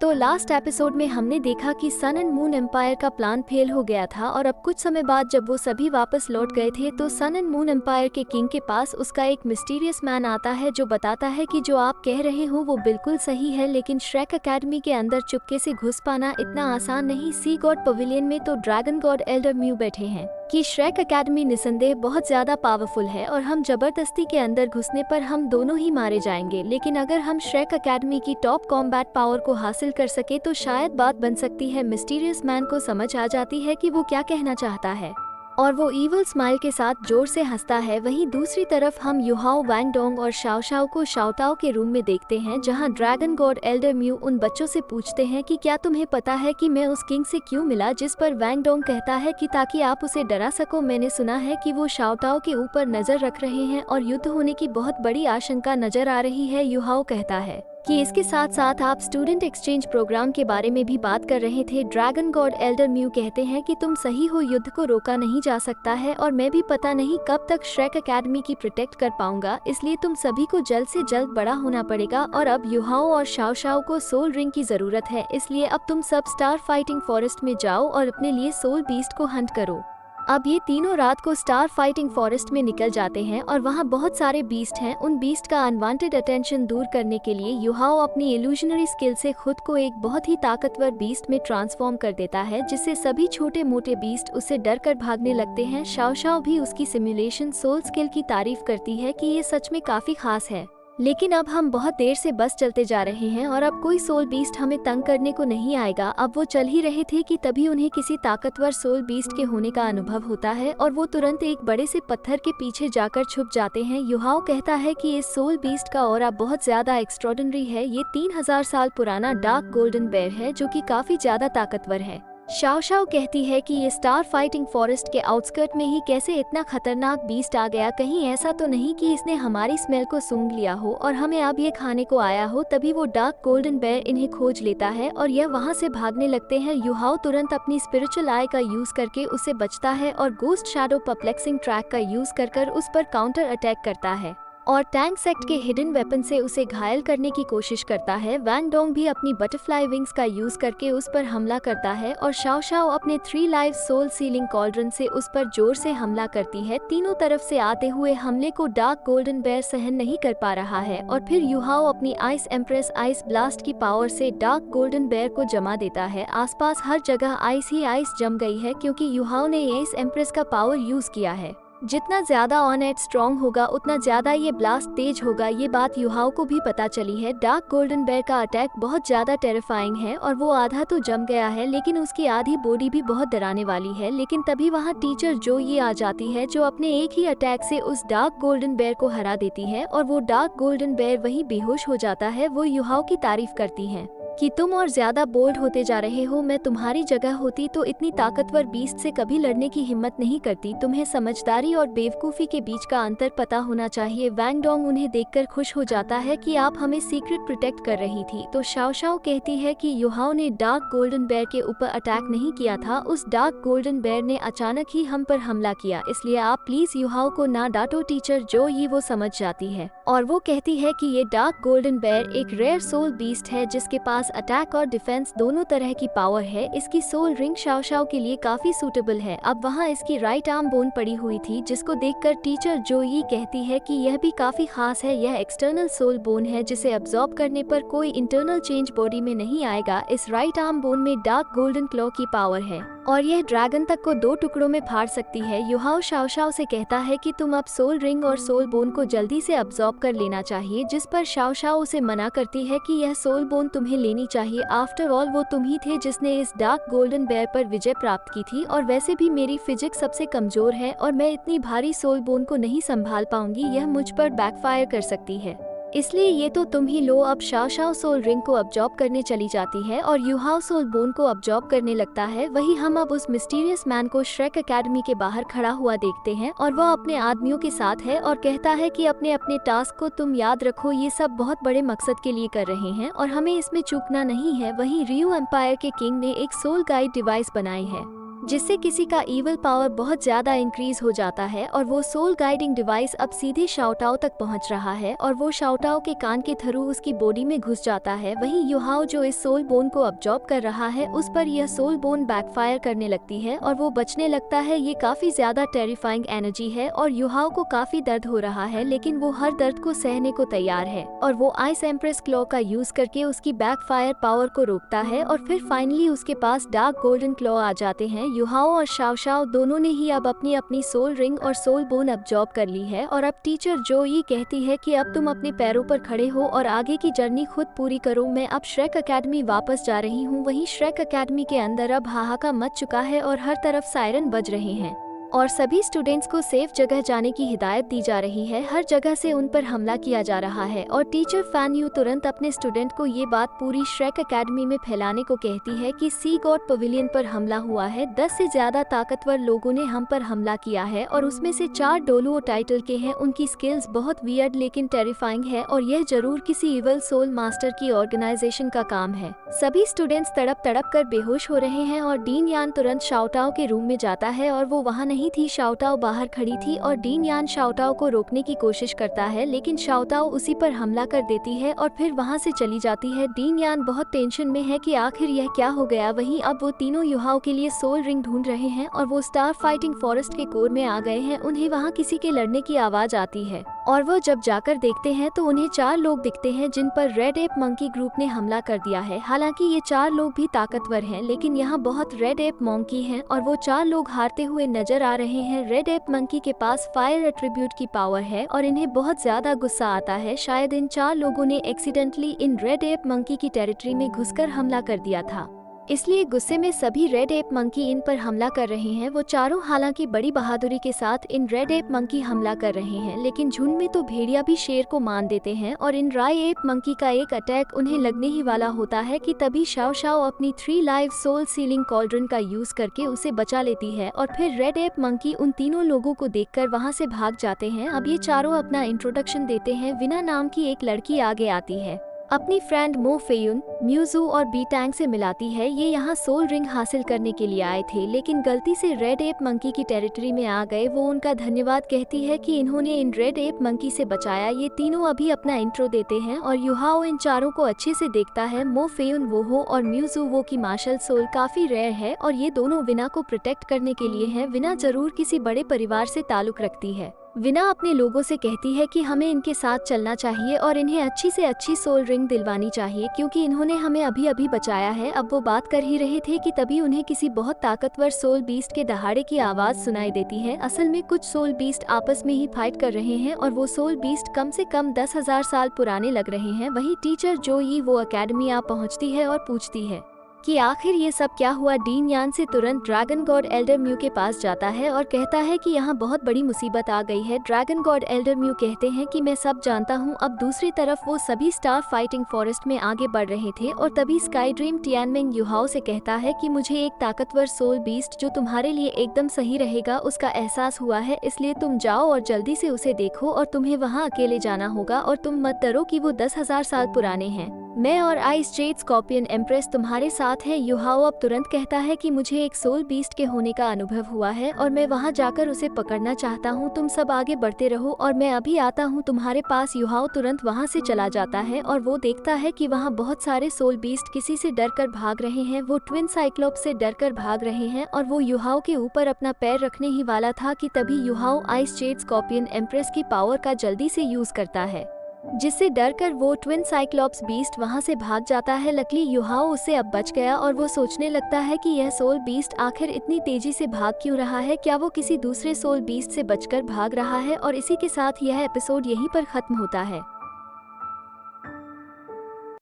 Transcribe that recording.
तो last episode में हमने देखा कि सन एंड मून एम्पायर का प्लान फेल हो गया था और अब कुछ समय बाद जब वो सभी वापस लौट गए थे तो सन एंड मून एम्पायर के किंग के पास उसका एक मिस्टीरियस मैन आता है जो बताता है कि जो आप कह रहे हो वो बिल्कुल सही है, लेकिन श्रेक एकेडमी के अंदर चुपके से घुस पाना इतना आसान नहीं। सी गॉड पवेलियन में तो ड्रैगन गॉड एल्डर म्यू बैठे हैं कि श्रेक एकेडमी निसंदेह बहुत ज्यादा पावरफुल है और हम जबरदस्ती के अंदर घुसने पर हम दोनों ही मारे जाएंगे, लेकिन अगर हम श्रेक एकेडमी की टॉप कॉम्बैट पावर को हासिल कर सके तो शायद बात बन सकती है। मिस्टीरियस मैन को समझ आ जाती है कि वो क्या कहना चाहता है और वो इविल स्माइल के साथ जोर से हंसता है। वहीं दूसरी तरफ हम युहाओ, वैंग डोंग और शाओ शाओ को शाओटाओ के रूम में देखते हैं जहां ड्रैगन गॉड एल्डर म्यू उन बच्चों से पूछते हैं कि क्या तुम्हें पता है कि मैं उस किंग से क्यों मिला, जिस पर वैंग डोंग कहता है कि ताकि आप उसे डरा सको। मैंने सुना है कि वो शाओटाओ के ऊपर नजर रख रहे हैं और युद्ध होने की बहुत बड़ी आशंका नजर आ रही है। युहाओ कहता है कि इसके साथ साथ आप स्टूडेंट एक्सचेंज प्रोग्राम के बारे में भी बात कर रहे थे। ड्रैगन गॉड एल्डर म्यू कहते हैं कि तुम सही हो, युद्ध को रोका नहीं जा सकता है और मैं भी पता नहीं कब तक श्रेक एकेडमी की प्रोटेक्ट कर पाऊंगा, इसलिए तुम सभी को जल्द से जल्द बड़ा होना पड़ेगा। और अब युहाओ और शाओ शाओ को सोल रिंग की जरूरत है, इसलिए अब तुम सब स्टार फाइटिंग फॉरेस्ट में जाओ और अपने लिए सोल बीस्ट को हंट करो। अब ये तीनों रात को स्टार फाइटिंग फॉरेस्ट में निकल जाते हैं और वहाँ बहुत सारे बीस्ट हैं। उन बीस्ट का अनवांटेड अटेंशन दूर करने के लिए युहाओ अपनी इल्यूजनरी स्किल से खुद को एक बहुत ही ताकतवर बीस्ट में ट्रांसफॉर्म कर देता है, जिससे सभी छोटे मोटे बीस्ट उससे डर कर भागने लगते हैं। शाओ शाओ भी उसकी सिमुलेशन सोल स्किल की तारीफ करती है कि ये सच में काफी खास है। लेकिन अब हम बहुत देर से बस चलते जा रहे हैं और अब कोई सोल बीस्ट हमें तंग करने को नहीं आएगा। अब वो चल ही रहे थे कि तभी उन्हें किसी ताकतवर सोल बीस्ट के होने का अनुभव होता है और वो तुरंत एक बड़े से पत्थर के पीछे जाकर छुप जाते हैं। युहाओ कहता है कि इस सोल बीस्ट का ऑरा बहुत ज्यादा एक्स्ट्रॉर्डिनरी है। ये 3000 साल पुराना डार्क गोल्डन बेयर है जो कि काफी ज्यादा ताकतवर है। शाओ शाओ कहती है कि ये स्टार फाइटिंग फॉरेस्ट के आउटस्कर्ट में ही कैसे इतना खतरनाक बीस्ट आ गया, कहीं ऐसा तो नहीं कि इसने हमारी स्मेल को सूंघ लिया हो और हमें अब ये खाने को आया हो। तभी वो डार्क गोल्डन बेयर इन्हें खोज लेता है और यह वहाँ से भागने लगते हैं। युहाओ तुरंत अपनी स्पिरिचुअल आई का यूज करके उसे बचता है और गोस्ट शैडो परप्लेक्सिंग ट्रैक का यूज कर उस पर काउंटर अटैक करता है और टैंक सेक्ट के हिडन वेपन से उसे घायल करने की कोशिश करता है। वैंग डोंग भी अपनी बटरफ्लाई विंग्स का यूज करके उस पर हमला करता है और शाओ शाओ अपने 3 लाइव सोल सीलिंग कॉल्ड्रन से उस पर जोर से हमला करती है। तीनों तरफ से आते हुए हमले को डार्क गोल्डन बेयर सहन नहीं कर पा रहा है और फिर युहाओ अपनी आइस एम्प्रेस आइस ब्लास्ट की पावर से डार्क गोल्डन बेयर को जमा देता है। आसपास हर जगह आइस ही आइस जम गई है क्योंकि युहाओ ने आइस एम्प्रेस का पावर यूज किया है। जितना ज्यादा ऑन एट स्ट्रॉन्ग होगा उतना ज्यादा ये ब्लास्ट तेज होगा। ये बात युहाओ को भी पता चली है। डार्क गोल्डन बेयर का अटैक बहुत ज्यादा टेरिफाइंग है और वो आधा तो जम गया है लेकिन उसकी आधी बॉडी भी बहुत डराने वाली है। लेकिन तभी वहाँ टीचर जो ये आ जाती है जो अपने एक ही अटैक से उस डार्क गोल्डन बेयर को हरा देती है और वो डार्क गोल्डन बेयर वहीं बेहोश हो जाता है। वो युहाओ की तारीफ करती है कि तुम और ज्यादा बोल्ड होते जा रहे हो, मैं तुम्हारी जगह होती तो इतनी ताकतवर बीस्ट से कभी लड़ने की हिम्मत नहीं करती। तुम्हें समझदारी और बेवकूफी के बीच का अंतर पता होना चाहिए। वैंग डोंग उन्हें देखकर खुश हो जाता है कि आप हमें सीक्रेट प्रोटेक्ट कर रही थी। तो शाओ शाओ कहती है कि युहाओ ने डार्क गोल्डन बेयर के ऊपर अटैक नहीं किया था, उस डार्क गोल्डन बेयर ने अचानक ही हम पर हमला किया, इसलिए आप प्लीज युहाओ को ना डांटो। टीचर जो ये वो समझ जाती है और वो कहती है कि ये डार्क गोल्डन बेयर एक रेयर सोल बीस्ट है जिसके पास अटैक और डिफेंस दोनों तरह की पावर है। इसकी सोल रिंग शाओ शाओ के लिए काफी सूटेबल है। अब वहाँ इसकी राइट आर्म बोन पड़ी हुई थी जिसको देखकर टीचर जो ये कहती है कि यह भी काफी खास है। यह एक्सटर्नल सोल बोन है जिसे अब्सॉर्ब करने पर कोई इंटरनल चेंज बॉडी में नहीं आएगा। इस राइट आर्म बोन में डार्क गोल्डन क्लॉ की पावर है और यह ड्रैगन तक को 2 टुकड़ों में फाड़ सकती है। युहाओ शाओ शाओ से कहता है कि तुम अब सोल रिंग और सोल बोन को जल्दी से अब्सॉर्ब कर लेना चाहिए, जिस पर शाओ शाओ उसे मना करती है कि यह सोल बोन तुम्हें लेनी चाहिए। आफ्टर ऑल वो तुम ही थे जिसने इस डार्क गोल्डन बेयर पर विजय प्राप्त की थी और वैसे भी मेरी फिजिक्स सबसे कमजोर है और मैं इतनी भारी सोल बोन को नहीं संभाल पाऊंगी, यह मुझ पर बैकफायर कर सकती है, इसलिए ये तो तुम ही लो। अब शाओ शाओ सोल रिंग को अब्सॉर्ब करने चली जाती है और युहाओ सोल बोन को अब्सॉर्ब करने लगता है। वही हम अब उस मिस्टीरियस मैन को श्रेक एकेडमी के बाहर खड़ा हुआ देखते हैं और वह अपने आदमियों के साथ है और कहता है कि अपने अपने टास्क को तुम याद रखो, ये सब बहुत बड़े मकसद के लिए कर रहे हैं और हमें इसमें चूकना नहीं है। वहीं रियू एम्पायर के किंग ने एक सोल गाइड डिवाइस बनाई है जिससे किसी का इविल पावर बहुत ज्यादा इंक्रीज हो जाता है और वो सोल गाइडिंग डिवाइस अब सीधे शाओटाओ तक पहुंच रहा है और वो शाओटाओ के कान के थ्रू उसकी बॉडी में घुस जाता है। वहीं युहाओ जो इस सोल बोन को अब्जॉर्ब कर रहा है उस पर यह सोल बोन बैकफायर करने लगती है और वो बचने लगता है। ये काफी ज्यादा टेरिफाइंग एनर्जी है और युहाओ को काफी दर्द हो रहा है, लेकिन वो हर दर्द को सहने को तैयार है और वो आइस एम्प्रेस क्लॉ का यूज करके उसकी बैकफायर पावर को रोकता है और फिर फाइनली उसके पास डार्क गोल्डन क्लॉ आ जाते हैं। युहाओ और शाओ शाओ दोनों ने ही अब अपनी अपनी सोल रिंग और सोल बोन अब्जॉर्ब कर ली है और अब टीचर जो ये कहती है कि अब तुम अपने पैरों पर खड़े हो और आगे की जर्नी खुद पूरी करो। मैं अब श्रेक एकेडमी वापस जा रही हूँ। वहीं श्रेक एकेडमी के अंदर अब हाहाकार मच चुका है और हर तरफ सायरन बज रहे हैं और सभी स्टूडेंट्स को सेफ जगह जाने की हिदायत दी जा रही है। हर जगह से उन पर हमला किया जा रहा है और टीचर फैन यू तुरंत अपने स्टूडेंट को ये बात पूरी श्रेक एकेडमी में फैलाने को कहती है कि सी गॉड पवेलियन पर हमला हुआ है। 10 से ज्यादा ताकतवर लोगों ने हम पर हमला किया है और उसमें से 4 डोलुओ टाइटल के हैं। उनकी स्किल्स बहुत वियर्ड लेकिन टेरिफाइंग है और यह जरूर किसी इवल सोल मास्टर की ऑर्गेनाइजेशन का काम है। सभी स्टूडेंट्स तड़प तड़प कर बेहोश हो रहे हैं और डीन यान तुरंत शाओटाओ के रूम में जाता है और वो वहाँ नहीं थी। शाओटाओ बाहर खड़ी थी और डीन यान शाओटाओ को रोकने की कोशिश करता है, लेकिन शाओटाओ उसी पर हमला कर देती है और फिर वहां से चली जाती है। डीन यान बहुत टेंशन में है कि आखिर यह क्या हो गया। वहीं अब वो तीनों युहाओं के लिए सोल रिंग ढूंढ रहे हैं और वो स्टार फाइटिंग फॉरेस्ट के कोर में आ गए हैं। उन्हें वहाँ किसी के लड़ने की आवाज आती है और वो जब जाकर देखते हैं तो उन्हें 4 लोग दिखते हैं जिन पर रेड एप मंकी ग्रुप ने हमला कर दिया है। हालांकि ये 4 लोग भी ताकतवर हैं, लेकिन यहाँ बहुत रेड एप मंकी हैं और वो 4 लोग हारते हुए नजर आ रहे हैं। रेड एप मंकी के पास फायर एट्रीब्यूट की पावर है और इन्हें बहुत ज्यादा गुस्सा आता है। शायद इन 4 लोगों ने accidentally in red app monkey की टेरिटरी में घुसकर हमला कर दिया था, इसलिए गुस्से में सभी रेड एप मंकी इन पर हमला कर रहे हैं। वो चारों हालांकि बड़ी बहादुरी के साथ इन रेड एप मंकी हमला कर रहे हैं, लेकिन झुंड में तो भेड़िया भी शेर को मान देते हैं और इन राय एप मंकी का एक अटैक उन्हें लगने ही वाला होता है कि तभी शाओ शाओ अपनी 3 लाइव सोल सीलिंग कॉल्ड्रन का यूज करके उसे बचा लेती है और फिर रेड एप मंकी उन तीनों लोगों को देखकर वहां से भाग जाते हैं। अब ये चारों अपना इंट्रोडक्शन देते हैं। विना नाम की एक लड़की आगे आती है, अपनी फ्रेंड मो फेयुन, म्यूजू और बी टैंग से मिलाती है। ये यहाँ सोल रिंग हासिल करने के लिए आए थे, लेकिन गलती से रेड एप मंकी की टेरिटरी में आ गए। वो उनका धन्यवाद कहती है कि इन्होंने इन रेड एप मंकी से बचाया। ये तीनों अभी अपना इंट्रो देते हैं और युहाओ इन चारों को अच्छे से देखता है। मो फेयुन वो हो और म्यूजू वो की मार्शल सोल काफी रेयर है और ये दोनों विना को प्रोटेक्ट करने के लिए हैं। विना जरूर किसी बड़े परिवार से ताल्लुक रखती है। विना अपने लोगों से कहती है कि हमें इनके साथ चलना चाहिए और इन्हें अच्छी से अच्छी सोल रिंग दिलवानी चाहिए क्योंकि इन्होंने हमें अभी अभी बचाया है। अब वो बात कर ही रहे थे कि तभी उन्हें किसी बहुत ताकतवर सोल बीस्ट के दहाड़े की आवाज सुनाई देती है। असल में कुछ सोल बीस्ट आपस में ही फाइट कर रहे हैं और वो सोल बीस्ट कम से कम 10,000 साल पुराने लग रहे हैं। वही टीचर जो ये वो अकेडमी आ पहुँचती है और पूछती है कि आखिर ये सब क्या हुआ। डीन यान से तुरंत ड्रैगन गॉड एल्डर म्यू के पास जाता है और कहता है कि यहाँ बहुत बड़ी मुसीबत आ गई है। ड्रैगन गॉड एल्डर म्यू कहते हैं कि मैं सब जानता हूँ। अब दूसरी तरफ वो सभी स्टार फाइटिंग फॉरेस्ट में आगे बढ़ रहे थे और तभी स्काई ड्रीम टियानमेंग युहाओ से कहता है कि मुझे एक ताकतवर सोल बीस्ट जो तुम्हारे लिए एकदम सही रहेगा उसका एहसास हुआ है, इसलिए तुम जाओ और जल्दी से उसे देखो और तुम्हें वहाँ अकेले जाना होगा और तुम मत डरो कि वो 10,000 साल पुराने हैं। मैं और आइस जेड स्कॉर्पियन एम्प्रेस तुम्हारे साथ है। युहाओ अब तुरंत कहता है कि मुझे एक सोल बीस्ट के होने का अनुभव हुआ है और मैं वहां जाकर उसे पकड़ना चाहता हूं। तुम सब आगे बढ़ते रहो और मैं अभी आता हूं तुम्हारे पास। युहाओ तुरंत वहां से चला जाता है और वो देखता है कि वहां बहुत सारे सोल बीस्ट किसी से डरकर भाग रहे हैं। वो ट्विन साइक्लोप से डरकर भाग रहे हैं और वो युहाओ के ऊपर अपना पैर रखने ही वाला था कि तभी Yuhao ice Z scorpion empress की पावर का जल्दी से यूज करता है, जिससे डरकर वो ट्विन साइक्लोप्स बीस्ट वहां से भाग जाता है। लकीली युहाओ उससे अब बच गया और वो सोचने लगता है कि यह सोल बीस्ट आखिर इतनी तेजी से भाग क्यों रहा है, क्या वो किसी दूसरे सोल बीस्ट से बचकर भाग रहा है। और इसी के साथ यह एपिसोड यहीं पर खत्म होता है।